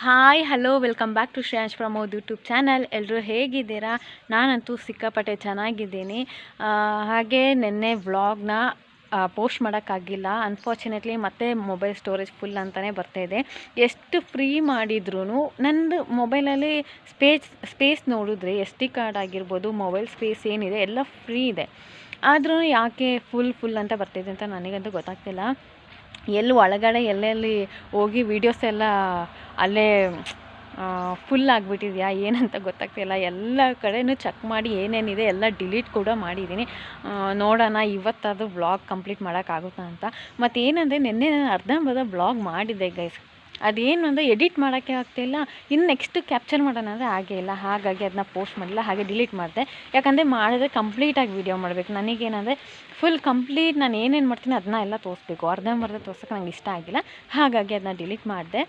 Hi hello welcome back to Shreyansh Pramod YouTube channel. ಎಲ್ಲರೂ ಹೇಗಿದ್ದೀರಾ? ನಾನಂತೂ ಸಿಕ್ಕಾಪಟ್ಟೆ ಚೆನ್ನಾಗಿದ್ದೀನಿ. ಹಾಗೆ ನಿನ್ನೆ ವ್ಲಾಗ್ನ ಪೋಸ್ಟ್ ಮಾಡೋಕ್ಕಾಗಿಲ್ಲ ಅನ್ಫಾರ್ಚುನೇಟ್ಲಿ. ಮತ್ತೆ ಮೊಬೈಲ್ ಸ್ಟೋರೇಜ್ ಫುಲ್ ಅಂತಲೇ ಬರ್ತಾಯಿದೆ. ಎಷ್ಟು ಫ್ರೀ ಮಾಡಿದ್ರೂ ನಂದು ಮೊಬೈಲಲ್ಲಿ ಸ್ಪೇಸ್ ನೋಡಿದ್ರೆ ಎಸ್ ಡಿ ಕಾರ್ಡ್ ಆಗಿರ್ಬೋದು, ಮೊಬೈಲ್ ಸ್ಪೇಸ್ ಏನಿದೆ ಎಲ್ಲ ಫ್ರೀ ಇದೆ. ಆದ್ರೂ ಯಾಕೆ ಫುಲ್ ಅಂತ ಬರ್ತಾಯಿದೆ ಅಂತ ನನಗಂತೂ ಗೊತ್ತಾಗ್ತಿಲ್ಲ. ಎಲ್ಲಿ ಒಳಗಡೆ ಎಲ್ಲೆಲ್ಲಿ ಹೋಗಿ ವೀಡಿಯೋಸ್ ಎಲ್ಲ ಅಲ್ಲೇ ಫುಲ್ ಆಗಿಬಿಟ್ಟಿದೆಯಾ ಏನಂತ ಗೊತ್ತಾಗ್ತಿಲ್ಲ. ಎಲ್ಲ ಕಡೆಯೂ ಚೆಕ್ ಮಾಡಿ ಏನೇನಿದೆ ಎಲ್ಲ ಡಿಲೀಟ್ ಕೂಡ ಮಾಡಿದ್ದೀನಿ. ನೋಡೋಣ ಇವತ್ತಾದರೂ ವ್ಲಾಗ್ ಕಂಪ್ಲೀಟ್ ಮಾಡೋಕ್ಕಾಗುತ್ತಾ ಅಂತ. ಮತ್ತು ಏನಂದರೆ ನಿನ್ನೆ ನಾನು ಅರ್ಧಂಬರ್ಧ ವ್ಲಾಗ್ ಮಾಡಿದ್ದೆ ಗೈಸ್. ಅದೇನು ಅಂದರೆ ಎಡಿಟ್ ಮಾಡೋಕ್ಕೆ ಆಗ್ತಾಯಿಲ್ಲ. ಇನ್ನು ನೆಕ್ಸ್ಟ್ ಕ್ಯಾಪ್ಚರ್ ಮಾಡೋಣ ಅಂದರೆ ಆಗೇ ಇಲ್ಲ. ಹಾಗಾಗಿ ಅದನ್ನ ಪೋಸ್ಟ್ ಮಾಡಿಲ್ಲ, ಹಾಗೆ ಡಿಲೀಟ್ ಮಾಡಿದೆ. ಯಾಕಂದರೆ ಮಾಡಿದ್ರೆ ಕಂಪ್ಲೀಟಾಗಿ ವೀಡಿಯೋ ಮಾಡಬೇಕು. ನನಗೇನಂದರೆ ಫುಲ್ ಕಂಪ್ಲೀಟ್ ನಾನು ಏನೇನು ಮಾಡ್ತೀನಿ ಅದನ್ನ ಎಲ್ಲ ತೋರಿಸ್ಬೇಕು. ಅರ್ಧಂಬರ್ಧ ತೋರ್ಸೋಕ್ಕೆ ನಂಗೆ ಇಷ್ಟ ಆಗಿಲ್ಲ, ಹಾಗಾಗಿ ಅದನ್ನ ಡಿಲೀಟ್ ಮಾಡಿದೆ.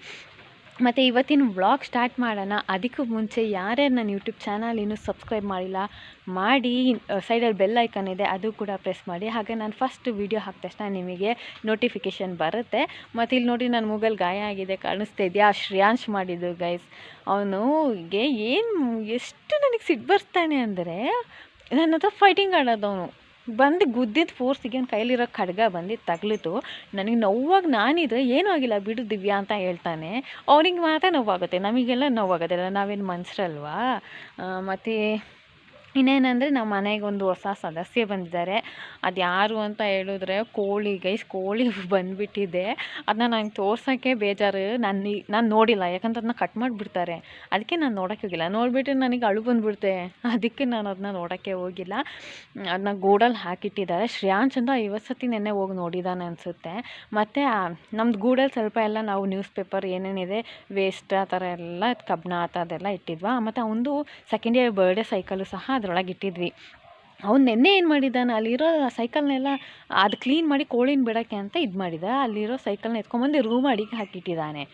ಮತ್ತು ಇವತ್ತಿನ ವ್ಲಾಗ್ ಸ್ಟಾರ್ಟ್ ಮಾಡೋಣ. ಅದಕ್ಕೂ ಮುಂಚೆ ಯಾರ್ಯಾರು ನನ್ನ ಯೂಟ್ಯೂಬ್ ಚಾನಲ್ ಇನ್ನೂ ಸಬ್ಸ್ಕ್ರೈಬ್ ಮಾಡಿಲ್ಲ ಮಾಡಿ, ಸೈಡಲ್ಲಿ ಬೆಲ್ ಐಕಾನ್ ಇದೆ ಅದು ಕೂಡ ಪ್ರೆಸ್ ಮಾಡಿ. ಹಾಗೆ ನಾನು ಫಸ್ಟ್ ವೀಡಿಯೋ ಹಾಕಿದ ತಕ್ಷಣ ನಿಮಗೆ ನೋಟಿಫಿಕೇಷನ್ ಬರುತ್ತೆ. ಮತ್ತು ಇಲ್ಲಿ ನೋಡಿ ನನ್ನ ಮೂಗಲ್ಲಿ ಗಾಯ ಆಗಿದೆ, ಕಾಣಿಸ್ತಾ ಇದೆಯಾ? ಶ್ರೇಯಾಂಶ್ ಮಾಡಿದ್ದು ಗೈಸ್. ಅವನಿಗೆ ಎಷ್ಟು ನನಗೆ ಸಿಟ್ಟು ಬರ್ತಾನೆ ಅಂದರೆ, ನನ್ನ ಹತ್ರ ಫೈಟಿಂಗ್ ಆಡೋದವನು ಬಂದು ಗುದ್ದಿದ್ದು ಫೋರ್ಸಿಗೆ ಅವ್ನ ಕೈಲಿರೋ ಖಡ್ಗ ಬಂದು ತಗಲಿತು. ನನಗೆ ನೋವಾಗಿ ನಾನಿದ್ರೆ ಏನೂ ಆಗಿಲ್ಲ ಬಿಡು ದಿವ್ಯಾ ಅಂತ ಹೇಳ್ತಾನೆ. ಅವನಿಗೆ ಮಾತ್ರ ನೋವಾಗುತ್ತೆ, ನಮಗೆಲ್ಲ ನೋವಾಗೋದಿಲ್ಲ, ನಾವೇನು ಮನುಷ್ಯರಲ್ವಾ? ಮತ್ತು ಇನ್ನೇನಂದರೆ ನಮ್ಮ ಮನೆಗೆ ಒಂದು ಹೊಸ ಸದಸ್ಯೆ ಬಂದಿದ್ದಾರೆ. ಅದು ಯಾರು ಅಂತ ಹೇಳಿದ್ರೆ ಕೋಳಿ ಗೈಸ್. ಕೋಳಿ ಬಂದುಬಿಟ್ಟಿದೆ. ಅದನ್ನ ನಂಗೆ ತೋರ್ಸೋಕ್ಕೆ ಬೇಜಾರು. ನಾನು ನೋಡಿಲ್ಲ, ಯಾಕಂದ್ರೆ ಅದನ್ನ ಕಟ್ ಮಾಡಿಬಿಡ್ತಾರೆ. ಅದಕ್ಕೆ ನಾನು ನೋಡೋಕ್ಕೆ ಹೋಗಿಲ್ಲ. ನೋಡಿಬಿಟ್ಟು ನನಗೆ ಅಳು ಬಂದುಬಿಡುತ್ತೆ, ಅದಕ್ಕೆ ನಾನು ಅದನ್ನ ನೋಡೋಕ್ಕೆ ಹೋಗಿಲ್ಲ. ಅದನ್ನ ಗೂಡಲ್ಲಿ ಹಾಕಿಟ್ಟಿದ್ದಾರೆ. ಶ್ರೇಯಾಂಶ್ ಅಂತ 50 ಸತಿ ನೆನ್ನೆ ಹೋಗಿ ನೋಡಿದ್ದಾನೆ ಅನಿಸುತ್ತೆ. ಮತ್ತು ನಮ್ಮದು ಗೂಡಲ್ಲಿ ಸ್ವಲ್ಪ ಎಲ್ಲ ನಾವು ನ್ಯೂಸ್ ಪೇಪರ್ ಏನೇನಿದೆ ವೇಸ್ಟ್ ಆ ಥರ ಎಲ್ಲ ಕಬ್ಬಣ ಆ ಥರದ್ದೆಲ್ಲ ಇಟ್ಟಿದ್ವಾ. ಮತ್ತು ಅವನದು ಸೆಕೆಂಡ್ ಇಯರ್ ಬರ್ಡೇ ಸೈಕಲು ಸಹ ಅದರೊಳಗೆ ಇಟ್ಟಿದ್ವಿ. ಅವ್ನು ನೆನ್ನೆ ಏನು ಮಾಡಿದ್ದಾನೆ, ಅಲ್ಲಿರೋ ಸೈಕಲ್ನೆಲ್ಲ ಅದು ಕ್ಲೀನ್ ಮಾಡಿ ಕೋಳಿನ ಬಿಡೋಕ್ಕೆ ಅಂತ ಇದು ಮಾಡಿದ. ಅಲ್ಲಿರೋ ಸೈಕಲ್ನ ಎತ್ಕೊಂಬಂದು ರೂಮ್ ಅಡಿಗೆ ಹಾಕಿಟ್ಟಿದ್ದಾನೆ.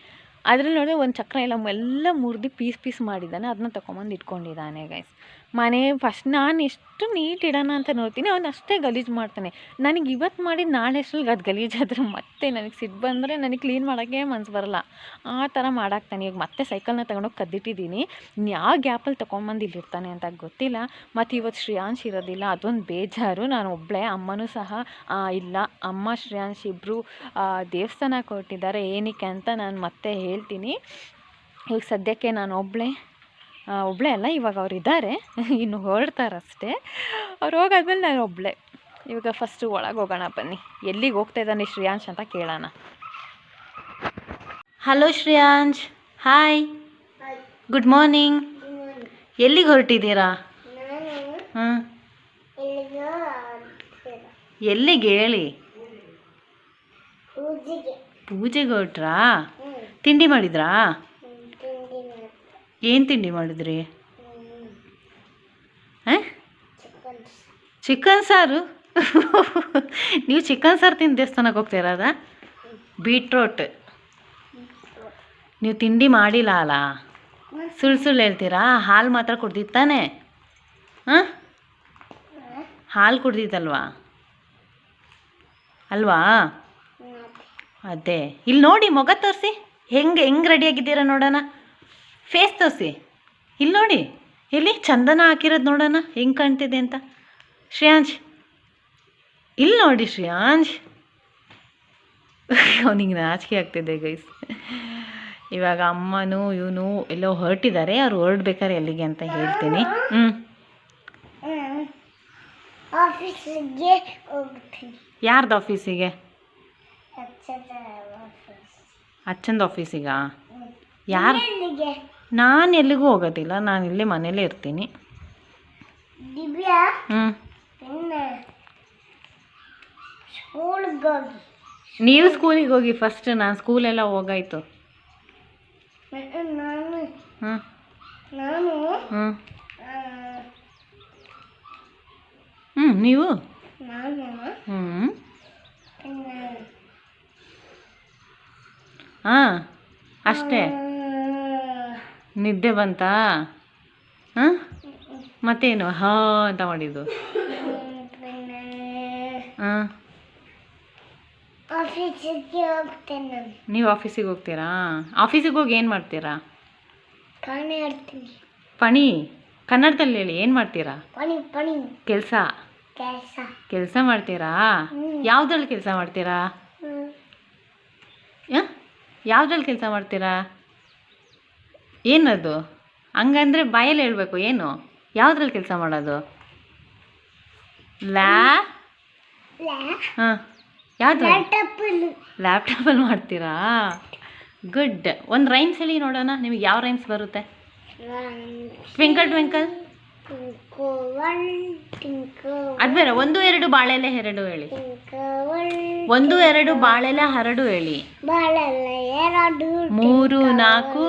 ಅದರಲ್ಲಿ ನೋಡಿದ್ರೆ ಒಂದು ಚಕ್ರ ಎಲ್ಲ ಮುರಿದು ಪೀಸ್ ಮಾಡಿದ್ದಾನೆ. ಅದನ್ನ ತೊಗೊಂಬಂದು ಇಟ್ಕೊಂಡಿದ್ದಾನೆ ಗೈಸ್. ಮನೆ ಫಸ್ಟ್ ನಾನು ಎಷ್ಟು ನೀಟ್ ಇಡೋಣ ಅಂತ ನೋಡ್ತೀನಿ, ಅವ್ನು ಅಷ್ಟೇ ಗಲೀಜು ಮಾಡ್ತಾನೆ. ನನಗೆ ಇವತ್ತು ಮಾಡಿದ ನಾಳೆ ಅಷ್ಟರಲ್ಲಿ ಅದು ಗಲೀಜಾದರೆ ಮತ್ತೆ ನನಗೆ ಸಿಟ್ಟು ಬಂದರೆ ನನಗೆ ಕ್ಲೀನ್ ಮಾಡೋಕ್ಕೆ ಮನಸ್ಸು ಬರೋಲ್ಲ. ಆ ಥರ ಮಾಡಾಕ್ತಾನೆ. ಈಗ ಮತ್ತೆ ಸೈಕಲ್ನ ತೊಗೊಂಡೋಗಿ ಕದ್ದಿಟ್ಟಿದ್ದೀನಿ. ಯಾವ ಗ್ಯಾಪಲ್ಲಿ ತೊಗೊಂಬಂದು ಇಲ್ಲಿರ್ತಾನೆ ಅಂತ ಗೊತ್ತಿಲ್ಲ. ಮತ್ತು ಇವತ್ತು ಶ್ರೇಯಾಂಶ್ ಇರೋದಿಲ್ಲ, ಅದೊಂದು ಬೇಜಾರು. ನಾನು ಒಬ್ಬಳೇ, ಅಮ್ಮನೂ ಸಹ ಇಲ್ಲ. ಅಮ್ಮ ಶ್ರೇಯಾಂಶ್ ಇಬ್ಬರು ದೇವಸ್ಥಾನಕ್ಕೆ ಹೊರಟಿದ್ದಾರೆ. ಏನಕ್ಕೆ ಅಂತ ನಾನು ಮತ್ತೆ ಹೇಳ್ತೀನಿ. ಈಗ ಸದ್ಯಕ್ಕೆ ನಾನು ಒಬ್ಬಳೇ ಅಲ್ಲ, ಇವಾಗ ಅವ್ರು ಇದ್ದಾರೆ, ಇನ್ನು ಹೊರಡ್ತಾರಷ್ಟೇ. ಅವ್ರು ಹೋಗಾದ್ಮೇಲೆ ನಾನು ಒಬ್ಬಳೇ. ಇವಾಗ ಫಸ್ಟು ಒಳಗೆ ಹೋಗೋಣ ಬನ್ನಿ. ಎಲ್ಲಿಗೆ ಹೋಗ್ತಾ ಇದ್ದಾನೆ ಶ್ರೇಯಾಂಶ್ ಅಂತ ಕೇಳೋಣ. Hello Shreyansh, hi, good morning. ಎಲ್ಲಿಗೆ ಹೊರಟಿದ್ದೀರಾ? ಎಲ್ಲಿಗೆ ಹೇಳಿ? ಪೂಜೆಗೆ ಹೊರಟ್ರಾ? ತಿಂಡಿ ಮಾಡಿದ್ರಾ? ಏನು ತಿಂಡಿ ಮಾಡಿದ್ರಿ? ಚಿಕನ್ ಸಾರು. ನೀವು ಚಿಕನ್ ಸಾರು ತಿಂದು ದೇವಸ್ಥಾನಕ್ಕೆ ಹೋಗ್ತಾ ಇರೋದಾ? ಬೀಟ್ರೋಟ್ ನೀವು ತಿಂಡಿ ಮಾಡಿಲ್ಲ ಅಲ್ಲ? ಸುಳ್ಳು ಹೇಳ್ತೀರಾ? ಹಾಲು ಮಾತ್ರ ಕುಡ್ದಿತ್ತಾನೆ? ಹಾಲು ಕುಡ್ದಿದ್ದಲ್ವಾ ಅಲ್ವಾ? ಅದೇ ಇಲ್ಲಿ ನೋಡಿ, ಮೊಗ ತೋರಿಸಿ, ಹೆಂಗೆ ರೆಡಿಯಾಗಿದ್ದೀರಾ ನೋಡೋಣ. ಫೇಸ್ ತೋರಿಸಿ, ಇಲ್ಲಿ ನೋಡಿ, ಎಲ್ಲಿ ಚಂದನ ಹಾಕಿರೋದು ನೋಡೋಣ ಹೆಂಗೆ ಕಾಣ್ತಿದೆ ಅಂತ. ಶ್ರೇಯಾಂಶ್ ಇಲ್ಲಿ ನೋಡಿ. ಶ್ರೇಯಾಂಶ್ ಅವನಿಗೆ ನಾಚಿಕೆ ಆಗ್ತಿದೆ ಗೈಸ್. ಇವಾಗ ಅಮ್ಮನೂ ಇವನು ಎಲ್ಲೋ ಹೊರಟಿದ್ದಾರೆ. ಅವ್ರು ಹೊರಡ್ಬೇಕಾರೆ ಎಲ್ಲಿಗೆ ಅಂತ ಹೇಳ್ತೀನಿ. ಯಾರ್ದು ಆಫೀಸಿಗೆ? ಅಚ್ಚಂದು ಆಫೀಸಿಗಾ? ಯಾರು? ನಾನು ಎಲ್ಲಿಗೂ ಹೋಗೋದಿಲ್ಲ, ನಾನು ಇಲ್ಲೇ ಮನೇಲೇ ಇರ್ತೀನಿ. ನೀವು ಸ್ಕೂಲಿಗೆ ಹೋಗಿ ಫಸ್ಟ್. ನಾನು ಸ್ಕೂಲೆಲ್ಲ ಹೋಗಾಯ್ತು. ನೀವು ಅಷ್ಟೇ. ನಿದ್ದೆ ಬಂತಾ? ಮತ್ತೇನು ಅಂತ ಮಾಡಿದ್ದು? ಆಫೀಸಿಗೆ ಹೋಗ್ತೇನೆ. ನೀವು ಆಫೀಸಿಗೆ ಹೋಗ್ತೀರಾ? ಆಫೀಸಿಗೆ ಹೋಗಿ ಏನು ಮಾಡ್ತೀರಾ? ಪಣಿ ಆಡ್ತೀನಿ. ಪಣಿ ಕನ್ನಡದಲ್ಲಿ ಹೇಳಿ, ಏನು ಮಾಡ್ತೀರಾ? ಪಣಿ ಪಣಿ ಕೆಲಸ ಕೆಲಸ. ಕೆಲಸ ಮಾಡ್ತೀರಾ? ಯಾವುದ್ರಲ್ಲಿ ಕೆಲಸ ಮಾಡ್ತೀರಾ? ಯಾವುದ್ರಲ್ಲಿ ಕೆಲಸ ಮಾಡ್ತೀರಾ? ಏನದು? ಹಂಗಂದ್ರೆ ಬಾಯಲ್ಲಿ ಹೇಳಬೇಕು. ಏನು, ಯಾವುದ್ರಲ್ಲಿ ಕೆಲಸ ಮಾಡೋದು? ಹಾಂ, ಯಾವ್ದ್ರಲ್ಲಿ? ಲ್ಯಾಪ್ಟಾಪಲ್ಲಿ ಮಾಡ್ತೀರಾ? ಗುಡ್. ಒಂದು ರೈಮ್ಸ್ ಹೇಳಿ ನೋಡೋಣ, ನಿಮಗೆ ಯಾವ ರೈಮ್ಸ್ ಬರುತ್ತೆ? Twinkle twinkle. ಅದು ಬೇರೆ, 1 2 ಬಾಳೆಲೆ ಹರಡು ಹೇಳಿ. 1 2 ಬಾಳೆಲೆ ಹರಡು ಹೇಳಿ. 3 4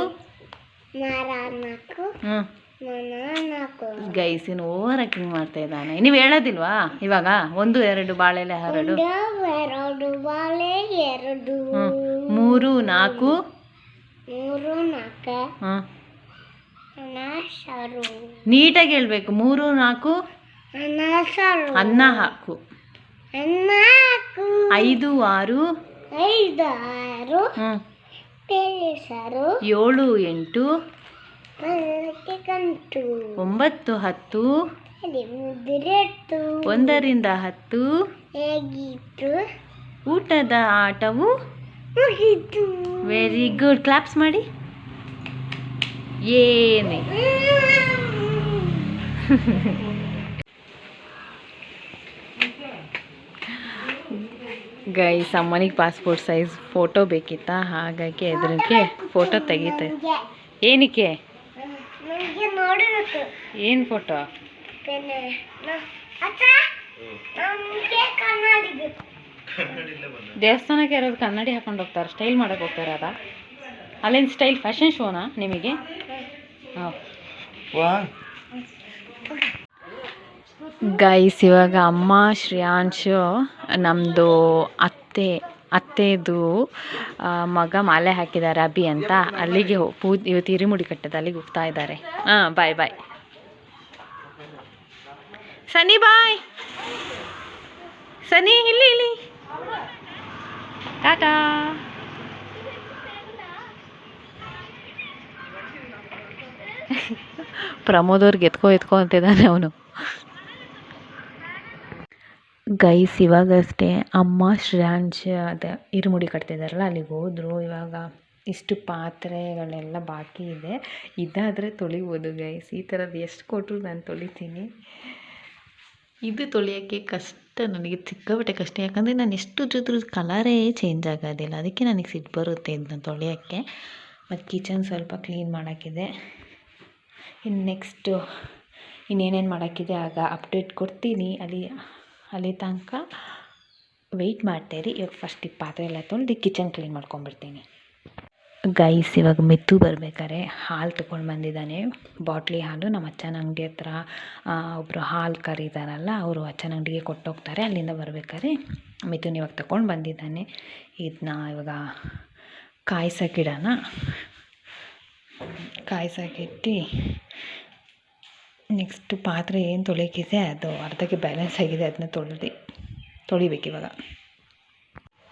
ಗೈಸ್ ಇನ್ನು ಓವರ್ ಆಕ್ಟಿಂಗ್ ಮಾಡ್ತಾ ಇದ್ದಾನೆ. ನೀವು ಹೇಳೋದಿಲ್ವಾ ಇವಾಗ? 1 2 ಬಾಳೆಲೆ ಹರಡು. 2 ಬಾಳೆ 2 3 4 ಹಾಂ, ನೀಟಾಗಿ ಹೇಳ್ಬೇಕು. 3 4 ಅನ್ನ ಹಾಕು. 5 6 7 8 9 10 1ರಿಂದ 10 ಊಟದ ಆಟವು ವೆರಿ ಗುಡ್. ಕ್ಲಾಪ್ಸ್ ಮಾಡಿ. ಏನೇ ಗೈಸ್, ಅಮ್ಮನಿಗೆ ಪಾಸ್ಪೋರ್ಟ್ ಸೈಜ್ ಫೋಟೋ ಬೇಕಿತ್ತಾ, ಹಾಗಾಗಿ ಅದಕ್ಕೆ ಫೋಟೋ ತೆಗಿತೆ. ಏನಕ್ಕೆ? ಏನು ಫೋಟೋ? ದೇವಸ್ಥಾನಕ್ಕೆ ಇರೋದು ಕನ್ನಡಿ ಹಾಕೊಂಡು ಹೋಗ್ತಾರೆ, ಸ್ಟೈಲ್ ಮಾಡೋಕೆ ಹೋಗ್ತಾರೆ. ಅದ ಅಲ್ಲೇನು ಸ್ಟೈಲ್ ಫ್ಯಾಷನ್ ಶೋನಾ ನಿಮಗೆ? ಗೈಸ್, ಇವಾಗ ಅಮ್ಮ ಶ್ರೇಯಾಂಶು ನಮ್ಮದು ಅತ್ತೆದು ಮಗ ಮಾಲೆ ಹಾಕಿದ್ದಾರೆ, ಅಭಿ ಅಂತ. ಅಲ್ಲಿಗೆ ಇವತ್ತು ಹಿರಿಮುಡಿ ಕಟ್ಟದ, ಅಲ್ಲಿಗೆ ಹೋಗ್ತಾ ಇದ್ದಾರೆ. ಹಾಂ, ಬಾಯ್ ಬಾಯ್ ಸನಿ. ಬಾಯ್ ಸನಿ. ಇಲ್ಲಿ ಟಾಟಾ. ಪ್ರಮೋದ್ ಅವ್ರಿಗೆ ಎತ್ಕೊ ಅಂತಿದ್ದಾನೆ ಅವನು. ಗೈಸ್, ಇವಾಗಷ್ಟೇ ಅಮ್ಮ ಶ್ರೇಯಾಂಶ್ ಅದೇ ಇರುಮುಡಿ ಕಟ್ತಿದ್ದಾರಲ್ಲ, ಅಲ್ಲಿಗೆ ಹೋದರು. ಇವಾಗ ಇಷ್ಟು ಪಾತ್ರೆಗಳೆಲ್ಲ ಬಾಕಿ ಇದೆ, ಇದಾದರೆ ತೊಳಿಬೋದು ಗೈಸ್. ಈ ಥರದ್ದು ಎಷ್ಟು ಕೊಟ್ಟರು ನಾನು ತೊಳಿತೀನಿ. ಇದು ತೊಳೆಯೋಕ್ಕೆ ಕಷ್ಟ, ನನಗೆ ಸಿಕ್ಕಾಪಟ್ಟೆ ಕಷ್ಟ. ಯಾಕಂದರೆ ನಾನು ಎಷ್ಟು ಜೊತೆ ಕಲರೇ ಚೇಂಜ್ ಆಗೋದಿಲ್ಲ, ಅದಕ್ಕೆ ನನಗೆ ಸಿಟ್ಟು ಬರುತ್ತೆ ಇದನ್ನ ತೊಳೆಯೋಕ್ಕೆ. ಮತ್ತು ಕಿಚನ್ ಸ್ವಲ್ಪ ಕ್ಲೀನ್ ಮಾಡೋಕ್ಕಿದೆ. ಇನ್ನು ನೆಕ್ಸ್ಟು ಇನ್ನೇನೇನು ಮಾಡೋಕ್ಕಿದೆ ಆಗ ಅಪ್ಡೇಟ್ ಕೊಡ್ತೀನಿ. ಅಲ್ಲಿ ತನಕ ವೆಯ್ಟ್ ಮಾಡ್ತಾಯಿರಿ. ಇವಾಗ ಫಸ್ಟ್ ಈ ಪಾತ್ರೆ ಎಲ್ಲ ತೊಳೆದು ಕಿಚನ್ ಕ್ಲೀನ್ ಮಾಡ್ಕೊಂಬಿಡ್ತೀನಿ. ಗೈಸ್, ಇವಾಗ ಮಿತ್ತು ಬರ್ಬೇಕಾದ್ರೆ ಹಾಲು ತೊಗೊಂಡು ಬಂದಿದ್ದಾನೆ, ಬಾಟ್ಲಿ ಹಾಲು. ನಮ್ಮ ಅಚ್ಚನ ಅಂಗಡಿ ಹತ್ರ ಒಬ್ಬರು ಹಾಲು ಕರೀತಾರಲ್ಲ, ಅವರು ಅಚ್ಚನ ಅಂಗಡಿಗೆ ಕೊಟ್ಟೋಗ್ತಾರೆ. ಅಲ್ಲಿಂದ ಬರ್ಬೇಕಾದ್ರೆ ಮಿಥುನ್ ಇವಾಗ ತೊಗೊಂಡು ಬಂದಿದ್ದಾನೆ. ಇದನ್ನ ಇವಾಗ ಕಾಯ್ಸೋಕ್ಕಿಡೋಣ. ಕಾಯ್ಸೋಕ್ಕಿಟ್ಟು ನೆಕ್ಸ್ಟು ಪಾತ್ರೆ ಏನು ತೊಳೆಯೋಕ್ಕಿದೆ ಅದು ಅರ್ಧಕ್ಕೆ ಬ್ಯಾಲೆನ್ಸ್ ಆಗಿದೆ, ಅದನ್ನ ತೊಳಿಬೇಕಿವಾಗ.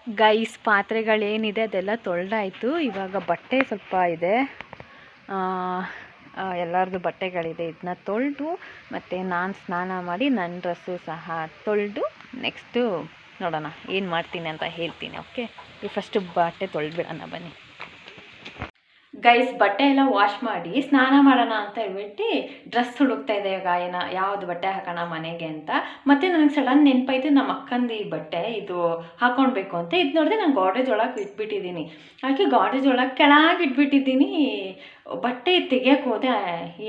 ಗೈಸ್, ಪಾತ್ರೆಗಳೇನಿದೆ ಅದೆಲ್ಲ ತೊಳೆದಾಯಿತು. ಇವಾಗ ಬಟ್ಟೆ ಸ್ವಲ್ಪ ಇದೆ, ಎಲ್ಲರದ್ದು ಬಟ್ಟೆಗಳಿದೆ. ಇದನ್ನ ತೊಳೆದು ಮತ್ತು ನಾನು ಸ್ನಾನ ಮಾಡಿ ನನ್ನ ಡ್ರೆಸ್ಸು ಸಹ ತೊಳೆದು ನೆಕ್ಸ್ಟು ನೋಡೋಣ ಏನು ಮಾಡ್ತೀನಿ ಅಂತ ಹೇಳ್ತೀನಿ. ಓಕೆ, ಈ ಫಸ್ಟು ಬಟ್ಟೆ ತೊಳೆದ್ಬಿಡೋಣ ಬನ್ನಿ. ಗೈಸ್, ಬಟ್ಟೆ ಎಲ್ಲ ವಾಶ್ ಮಾಡಿ ಸ್ನಾನ ಮಾಡೋಣ ಅಂತ ಹೇಳ್ಬಿಟ್ಟು ಡ್ರೆಸ್ ಹುಡುಕ್ತಾ ಇದೆ ಇವಾಗ. ಯಾವುದು ಬಟ್ಟೆ ಹಾಕೋಣ ಮನೆಗೆ ಅಂತ. ಮತ್ತು ನನಗೆ ಸಡನ್ ನೆನಪಾಯ್ತು, ನಮ್ಮ ಅಕ್ಕಂದು ಈ ಬಟ್ಟೆ ಇದು ಹಾಕ್ಕೊಳ್ಬೇಕು ಅಂತ. ಇದು ನೋಡಿದ್ರೆ ನಾನು ಗಾಡ್ರೇಜ್ ಒಳಗೆ ಇಟ್ಬಿಟ್ಟಿದ್ದೀನಿ. ಹಾಗೆ ಗಾಡ್ರೇಜ್ ಒಳಗೆ ಕೆಳಗೆ ಇಟ್ಬಿಟ್ಟಿದ್ದೀನಿ. ಬಟ್ಟೆ ತೆಗಿಯೋಕೆ ಹೋದೆ,